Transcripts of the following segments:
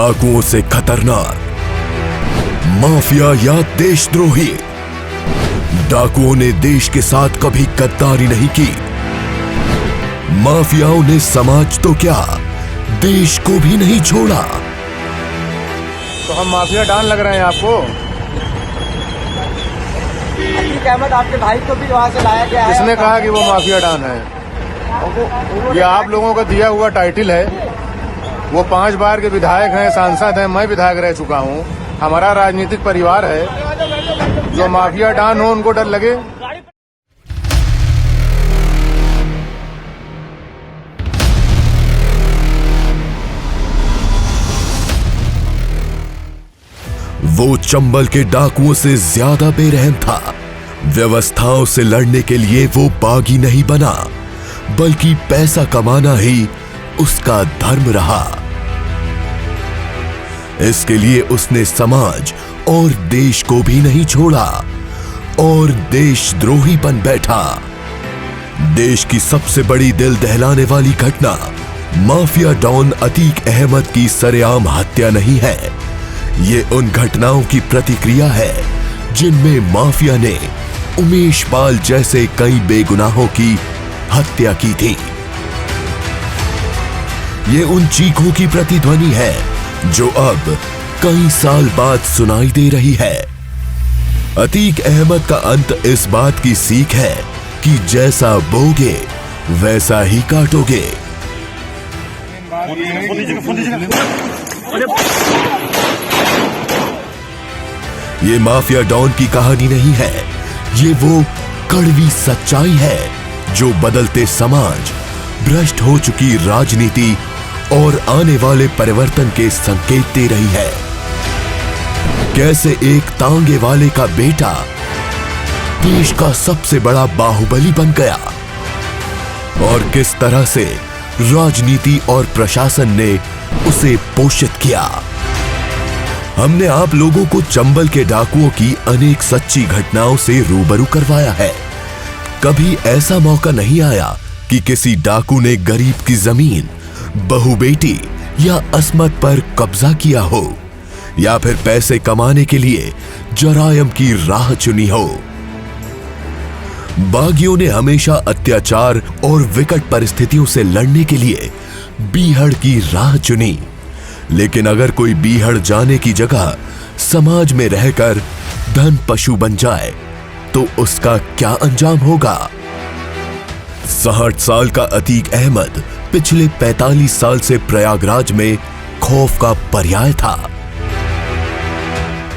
डाकुओं से खतरनाक, माफिया या देशद्रोही। डाकुओं ने देश के साथ कभी गद्दारी नहीं की। माफियाओं ने समाज तो क्या, देश को भी नहीं छोड़ा। तो हम माफिया डॉन लग रहे हैं आपको? अतीक अहमद आपके भाई को भी वहाँ से लाया गया है। किसने कहा कि वो माफिया डॉन है? ये आप लोगों का दिया हुआ टाइटल है। वो 5 बार के विधायक हैं, सांसद हैं, मैं विधायक रह चुका हूँ। हमारा राजनीतिक परिवार है। जो माफिया डॉन हो उनको डर लगे। वो चंबल के डाकुओं से ज्यादा बेरहम था। व्यवस्थाओं से लड़ने के लिए वो बागी नहीं बना, बल्कि पैसा कमाना ही उसका धर्म रहा। इसके लिए उसने समाज और देश को भी नहीं छोड़ा और देशद्रोही बन बैठा। देश की सबसे बड़ी दिल दहलाने वाली घटना माफिया डॉन अतीक अहमद की सरेआम हत्या नहीं है। ये उन घटनाओं की प्रतिक्रिया है जिनमें माफिया ने उमेश पाल जैसे कई बेगुनाहों की हत्या की थी। ये उन चीखों की प्रतिध्वनि है जो अब कई साल बाद सुनाई दे रही है। अतीक अहमद का अंत इस बात की सीख है कि जैसा बोगे वैसा ही काटोगे। ये माफिया डॉन की कहानी नहीं है, ये वो कड़वी सच्चाई है जो बदलते समाज, भ्रष्ट हो चुकी राजनीति और आने वाले परिवर्तन के संकेत दे रही है। कैसे एक तांगे वाले का बेटा देश का सबसे बड़ा बाहुबली बन गया और किस तरह से राजनीति और प्रशासन ने उसे पोषित किया। हमने आप लोगों को चंबल के डाकुओं की अनेक सच्ची घटनाओं से रूबरू करवाया है। कभी ऐसा मौका नहीं आया कि किसी डाकू ने गरीब की जमीन, बहू बेटी या अस्मत पर कब्जा किया हो या फिर पैसे कमाने के लिए जरायम की राह चुनी हो। बागियों ने हमेशा अत्याचार और विकट परिस्थितियों से लड़ने के लिए बीहड़ की राह चुनी। लेकिन अगर कोई बीहड़ जाने की जगह समाज में रहकर धन पशु बन जाए तो उसका क्या अंजाम होगा? 60 साल का अतीक अहमद पिछले 45 साल से प्रयागराज में खौफ का पर्याय था।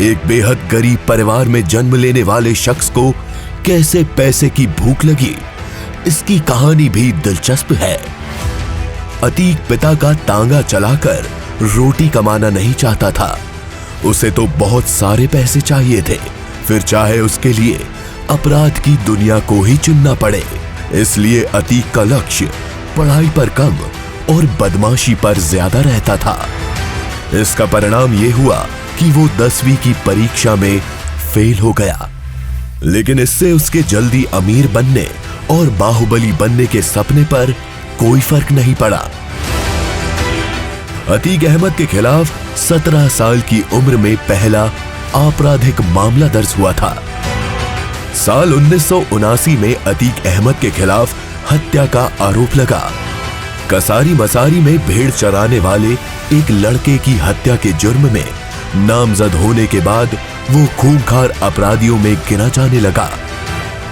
एक बेहद गरीब परिवार में जन्म लेने वाले शख्स को कैसे पैसे की भूख लगी, इसकी कहानी भी दिलचस्प है। अतीक पिता का तांगा चलाकर रोटी कमाना नहीं चाहता था। उसे तो बहुत सारे पैसे चाहिए थे, फिर चाहे उसके लिए अपराध की दुनिया को ही चुनना पड़े। इसलिए अतीक का लक्ष्य पढ़ाई पर कम और बदमाशी पर ज्यादा रहता था। इसका परिणाम यह हुआ कि वो 10वीं की परीक्षा में फेल हो गया। लेकिन इससे उसके जल्दी अमीर बनने और बाहुबली बनने के सपने पर कोई फर्क नहीं पड़ा। अतीक अहमद के खिलाफ 17 साल की उम्र में पहला आपराधिक मामला दर्ज हुआ था। साल 1979 में अतीक अहमद के खिलाफ हत्या का आरोप लगा। कसारी मसारी में भेड़ चराने वाले एक लड़के की हत्या के जुर्म में नामजद होने के बाद वो खूंखार अपराधियों में गिना जाने लगा।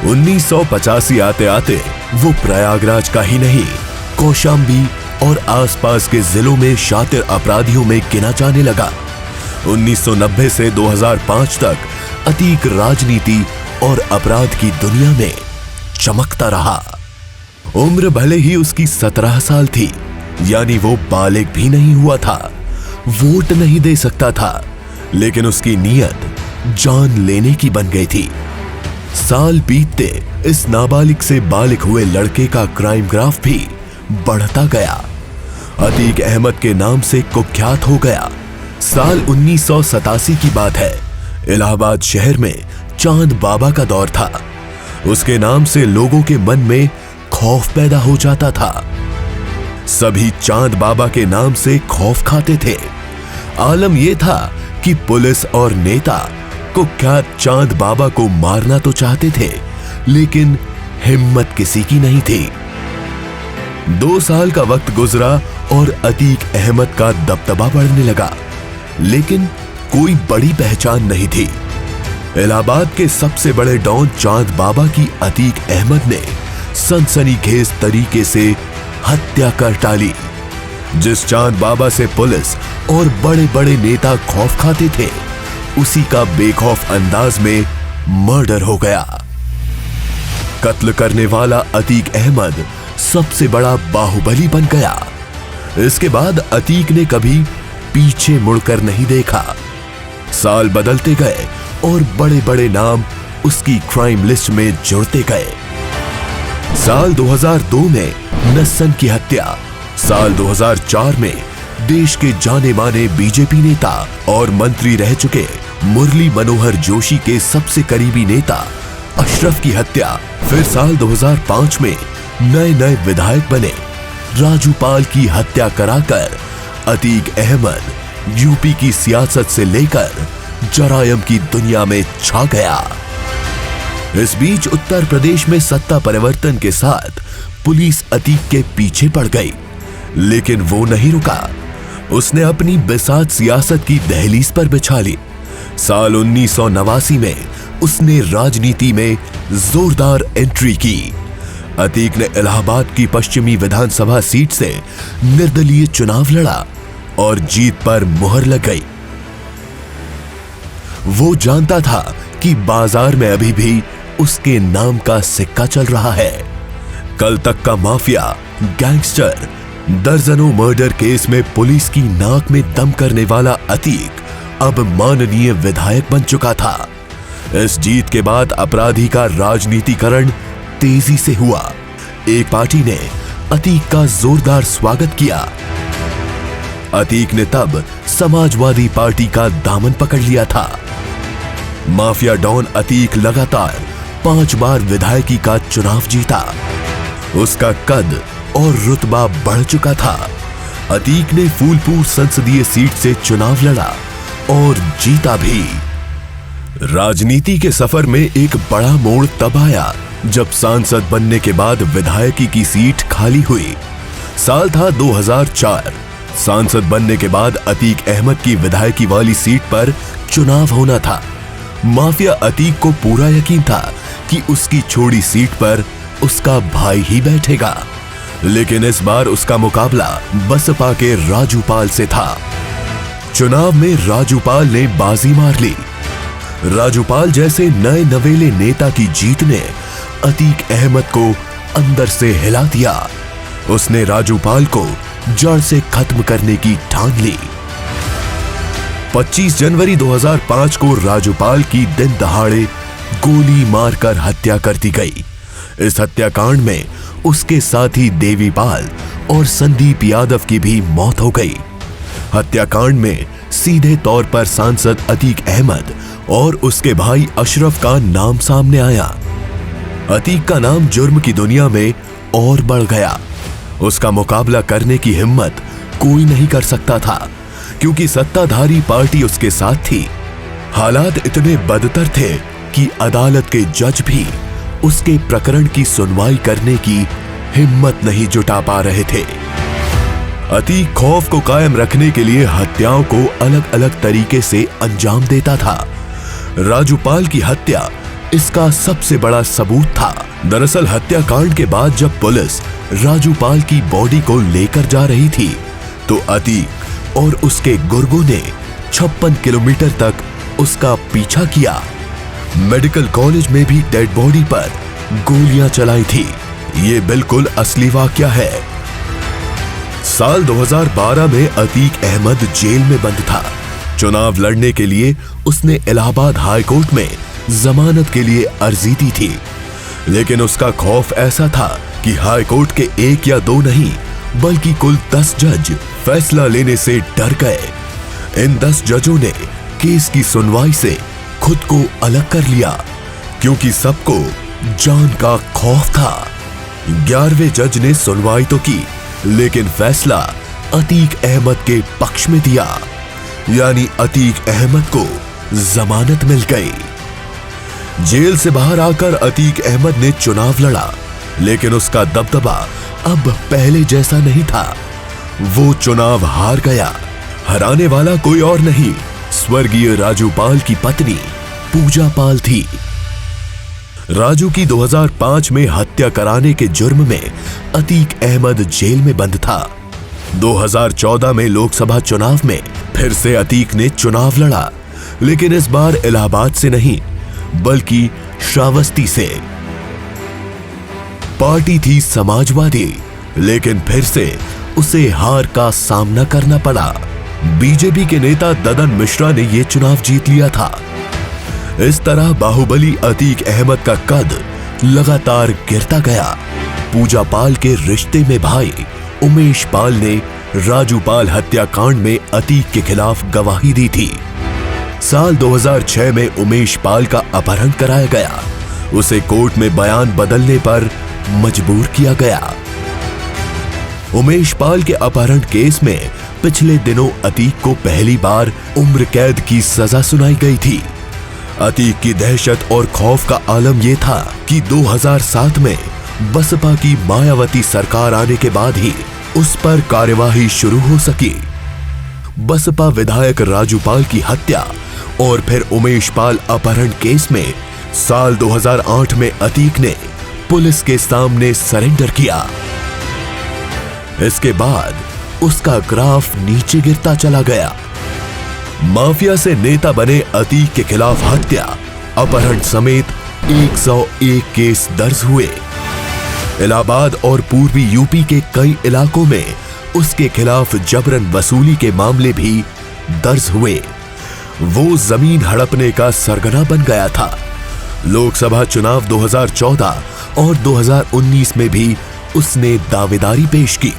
1985 आते आते वो प्रयागराज का ही नहीं, कौशाम्बी और आसपास के जिलों में शातिर अपराधियों में गिना जाने लगा। 1990 से 2005 तक अतीक राजनीति और अपराध की दुनिया में चमकता रहा। उम्र भले ही उसकी 17 साल थी, यानी वो बालिग भी नहीं हुआ था, वोट नहीं दे सकता था, लेकिन उसकी नीयत जान लेने की बन गई थी। साल बीतते इस नाबालिग से बालिग हुए लड़के का क्राइम ग्राफ भी बढ़ता गया। अतीक अहमद के नाम से कुख्यात हो गया। साल 1987 की बात है। इलाहाबाद शहर में चांद बाबा का दौर था। उसके नाम से लोगों के मन में खौफ पैदा हो जाता था। सभी चांद बाबा के नाम से खौफ खाते थे। आलम यह था कि पुलिस और नेता कुख्यात चांद बाबा को मारना तो चाहते थे, लेकिन हिम्मत किसी की नहीं थी। 2 साल का वक्त गुजरा और अतीक अहमद का दबदबा बढ़ने लगा, लेकिन कोई बड़ी पहचान नहीं थी। इलाहाबाद के सबसे बड़े डॉन चांद बाबा की अतीक अहमद ने सनसनीखेज तरीके से हत्या कर टाली। जिस चांद बाबा से पुलिस और बड़े बड़े नेता खौफ खाते थे, उसी का बेखौफ अंदाज में मर्डर हो गया। कत्ल करने वाला अतीक अहमद सबसे बड़ा बाहुबली बन गया। इसके बाद अतीक ने कभी पीछे मुड़कर नहीं देखा। साल बदलते गए और बड़े बड़े नाम उसकी क्राइम लिस्ट में जुड़ते गए। साल 2002 में नस्सन की हत्या, साल 2004 में देश के जाने माने बीजेपी नेता और मंत्री रह चुके मुरली मनोहर जोशी के सबसे करीबी नेता अशरफ की हत्या, फिर साल 2005 में नए विधायक बने राजूपाल की हत्या कराकर अतीक अहमद यूपी की सियासत से लेकर जरायम की दुनिया में छा गया। इस बीच उत्तर प्रदेश में सत्ता परिवर्तन के साथ पुलिस अतीक के पीछे पड़ गई, लेकिन वो नहीं रुका। उसने अपनी बिसात सियासत की दहलीज पर बिछा ली। साल 1989 में उसने राजनीति में जोरदार एंट्री की। अतीक ने इलाहाबाद की पश्चिमी विधानसभा सीट से निर्दलीय चुनाव लड़ा और जीत पर मुहर लग गई। वो जानता था कि बाजार में अभी भी उसके नाम का सिक्का चल रहा है। कल तक का माफिया, गैंगस्टर, दर्जनों मर्डर केस में पुलिस की नाक में दम करने वाला अतीक अब माननीय विधायक बन चुका था। इस जीत के बाद अपराधी का राजनीतिकरण तेजी से हुआ। एक पार्टी ने अतीक का जोरदार स्वागत किया। अतीक ने तब समाजवादी पार्टी का दामन पकड़ लिया था। माफिया डॉन अतीक लगातार 5 बार विधायकी का चुनाव जीता। उसका कद और रुतबा बढ़ चुका था। अतीक ने फूलपुर संसदीय सीट से चुनाव लड़ा और जीता भी। राजनीति के सफर में एक बड़ा मोड़ तब आया जब सांसद बनने के बाद विधायकी की सीट खाली हुई। साल था 2004। सांसद बनने के बाद अतीक अहमद की विधायकी वाली सीट पर चुनाव होना था। माफिया अतीक को पूरा यकीन था कि उसकी छोड़ी सीट पर उसका भाई ही बैठेगा, लेकिन इस बार उसका मुकाबला बसपा के राजूपाल से था। चुनाव में राजूपाल ने बाजी मार ली। राजूपाल जैसे नए नवेले नेता की जीत ने अतीक अहमद को अंदर से हिला दिया। उसने राजूपाल को जड़ से खत्म करने की ठान ली। 25 जनवरी 2005 को राजूपाल की दिन दहाड़े गोली मारकर हत्या कर दी गई। इस हत्याकांड में उसके साथी देवीपाल और संदीप यादव की भी मौत हो गई। हत्याकांड में सीधे तौर पर सांसद अतीक अहमद और उसके भाई अशरफ का नाम सामने आया। अतीक का नाम जुर्म की दुनिया में और बढ़ गया। उसका मुकाबला करने की हिम्मत कोई नहीं कर सकता था, क्योंकि सत्ताधारी पार्टी उसके साथ थी। हालात इतने बदतर थे कि अदालत के जज भी उसके प्रकरण की सुनवाई करने की हिम्मत नहीं जुटा पा रहे थे। अतीक खौफ को कायम रखने के लिए हत्याओं को अलग अलग तरीके से अंजाम देता था। राजूपाल की हत्या इसका सबसे बड़ा सबूत था। दरअसल हत्याकांड के बाद जब पुलिस राजूपाल की बॉडी को लेकर जा रही थी, तो अतीक और उसके गुर्गों ने 56 किलोमीटर तक उसका पीछा किया। मेडिकल कॉलेज में भी डेड बॉडी पर गोलियां चलाई थी। ये बिल्कुल असली वाकया है। साल 2012 में अतीक अहमद जेल में बंद था। चुनाव लड़ने के लिए उसने इलाहाबाद हाई कोर्ट में जमानत के लिए अर्जी दी थी, लेकिन उसका खौफ ऐसा था कि हाई कोर्ट के 1 या 2 नहीं, बल्कि कुल 10 जज फैसला लेने से डर गए। इन 10 जजों ने केस की सुनवाई से खुद को अलग कर लिया, क्योंकि सबको जान का खौफ था। 11वें जज ने सुनवाई तो की, लेकिन फैसला अतीक अहमद के पक्ष में दिया। यानी अतीक अहमद को जमानत मिल गई। जेल से बाहर आकर अतीक अहमद ने चुनाव लड़ा, लेकिन उसका दबदबा अब पहले जैसा नहीं था। वो चुनाव हार गया। हराने वाला कोई और नहीं, स्वर्गीय राजू पाल की पत्नी पूजा पाल थी। राजू की 2005 में हत्या कराने के जुर्म में अतीक अहमद जेल में बंद था। 2014 में लोकसभा चुनाव में फिर से अतीक ने चुनाव लड़ा, लेकिन इस बार इलाहाबाद से नहीं बल्कि श्रावस्ती से। पार्टी थी समाजवादी, लेकिन फिर से उसे हार का सामना करना पड़ा। बीजेपी के नेता ददन मिश्रा ने यह चुनाव जीत लिया था। इस तरह बाहुबली अतीक अहमद का कद लगातार गिरता गया। पूजा पाल के रिश्ते में भाई उमेश पाल ने राजू पाल हत्याकांड में अतीक के खिलाफ गवाही दी थी। साल 2006 में उमेश पाल का अपहरण कराया गया। उसे कोर्ट में बयान बदलने पर मजबूर किया गया। उमेश पाल के अपहरण केस में पिछले दिनों अतीक को पहली बार उम्र कैद की सजा सुनाई गई थी। अतीक की दहशत और खौफ का आलम यह था कि 2007 में बसपा की मायावती सरकार आने के बाद ही उस पर कार्यवाही शुरू हो सकी। बसपा विधायक राजू पाल की हत्या और फिर उमेश पाल अपहरण केस में साल 2008 में अतीक ने पुलिस के सामने सरेंडर किया। इसके बाद उसका ग्राफ नीचे गिरता चला गया। माफिया से नेता बने अतीक के खिलाफ हत्या, अपहरण समेत 101 केस दर्ज हुए। इलाहाबाद और पूर्वी यूपी के कई इलाकों में उसके खिलाफ जबरन वसूली के मामले भी दर्ज हुए। वो जमीन हड़पने का सरगना बन गया था। लोकसभा चुनाव 2014 और 2019 में भी उसने दावेदारी पेश की,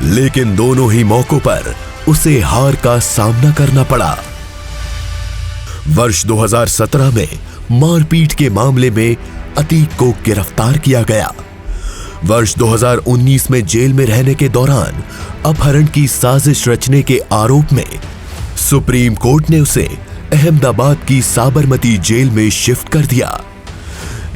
लेकिन दोनों ही मौकों पर उसे हार का सामना करना पड़ा। वर्ष 2017 में मारपीट के मामले में अतीक को गिरफ्तार किया गया। वर्ष 2019 में जेल में रहने के दौरान अपहरण की साजिश रचने के आरोप में सुप्रीम कोर्ट ने उसे अहमदाबाद की साबरमती जेल में शिफ्ट कर दिया।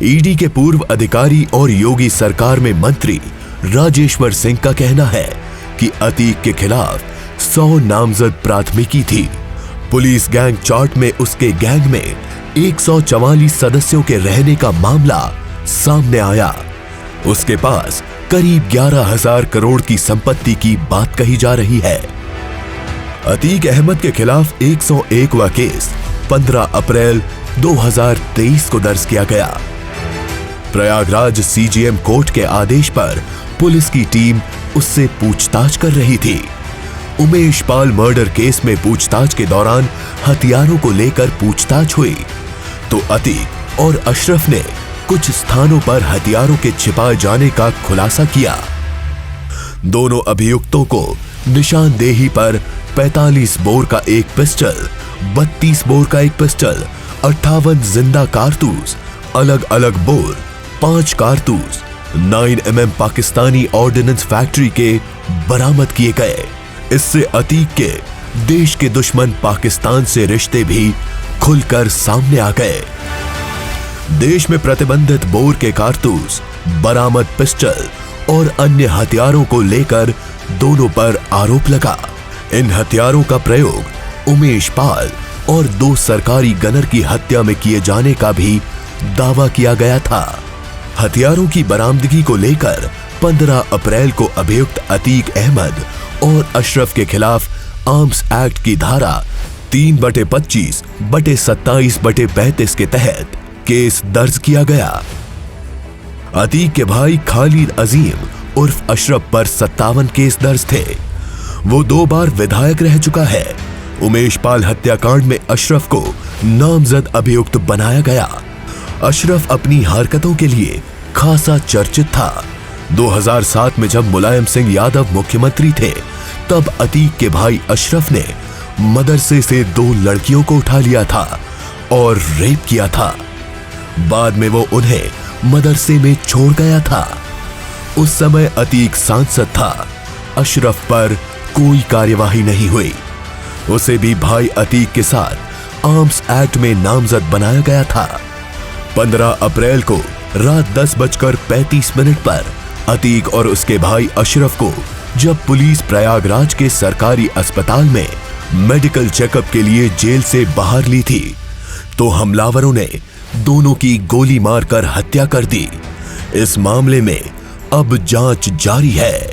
ईडी के पूर्व अधिकारी और योगी सरकार में मंत्री राजेश्वर सिंह का कहना है कि अतीक के खिलाफ 100 नामजद प्राथमिकी थी। पुलिस गैंग चार्ट में उसके गैंग में 144 सदस्यों के रहने का मामला सामने आया। उसके पास करीब 11,000 करोड़ की संपत्ति की बात कही जा रही है। अतीक अहमद के खिलाफ 101वां केस 15 अप्रैल 2023 को दर्ज किया गया। प्रयागराज सीजीएम कोर्ट के आदेश पर पुलिस की टीम उससे पूछताछ कर रही थी। उमेश पाल मर्डर केस में पूछताछ के दौरान हथियारों को लेकर पूछताछ हुई तो अतीक और अशरफ ने कुछ स्थानों पर हथियारों के छिपाए जाने का खुलासा किया। दोनों अभियुक्तों को निशानदेही पर 45 बोर का एक पिस्टल, 32 बोर का एक पिस्टल, 58 जिंदा कारतूस, अलग अलग बोर, 5 कारतूस, 9mm पाकिस्तानी ऑर्डिनेंस फैक्ट्री के बरामद किए गए। इससे अतीक के देश के दुश्मन पाकिस्तान से रिश्ते भी खुलकर सामने आ गए। देश में प्रतिबंधित बोर के कारतूस, बरामद पिस्टल और अन्य हथियारों को लेकर दोनों पर आरोप लगा। इन हथियारों का प्रयोग उमेश पाल और 2 सरकारी गनर की हत्या में किए जाने का भी दावा किया गया था। हथियारों की बरामदगी को लेकर 15 अप्रैल को अभियुक्त अतीक अहमद और अशरफ के खिलाफ आर्म्स एक्ट की धारा 3/25/27/35 के तहत केस दर्ज किया गया। अतीक के भाई खालिद अजीम उर्फ अशरफ पर 57 केस दर्ज थे। वो 2 बार विधायक रह चुका है। उमेश पाल हत्याकांड में अशरफ को नामजद अभियुक्त बनाया गया। अशरफ अपनी हरकतों के लिए खासा चर्चित था। 2007 में जब मुलायम सिंह यादव मुख्यमंत्री थे, तब अतीक के भाई अशरफ ने मदरसे से 2 लड़कियों को उठा लिया था और रेप किया था। बाद में वो उन्हें मदरसे में छोड़ गया था। उस समय अतीक सांसद था। अशरफ पर कोई कार्यवाही नहीं हुई। उसे भी भाई अतीक के साथ आर्म्स एक्ट में नामजद बनाया गया था। 15 अप्रैल को रात 10:35 पर अतीक और उसके भाई अशरफ को जब पुलिस प्रयागराज के सरकारी अस्पताल में मेडिकल चेकअप के लिए जेल से बाहर ली थी तो हमलावरों ने दोनों की गोली मारकर हत्या कर दी। इस मामले में अब जांच जारी है।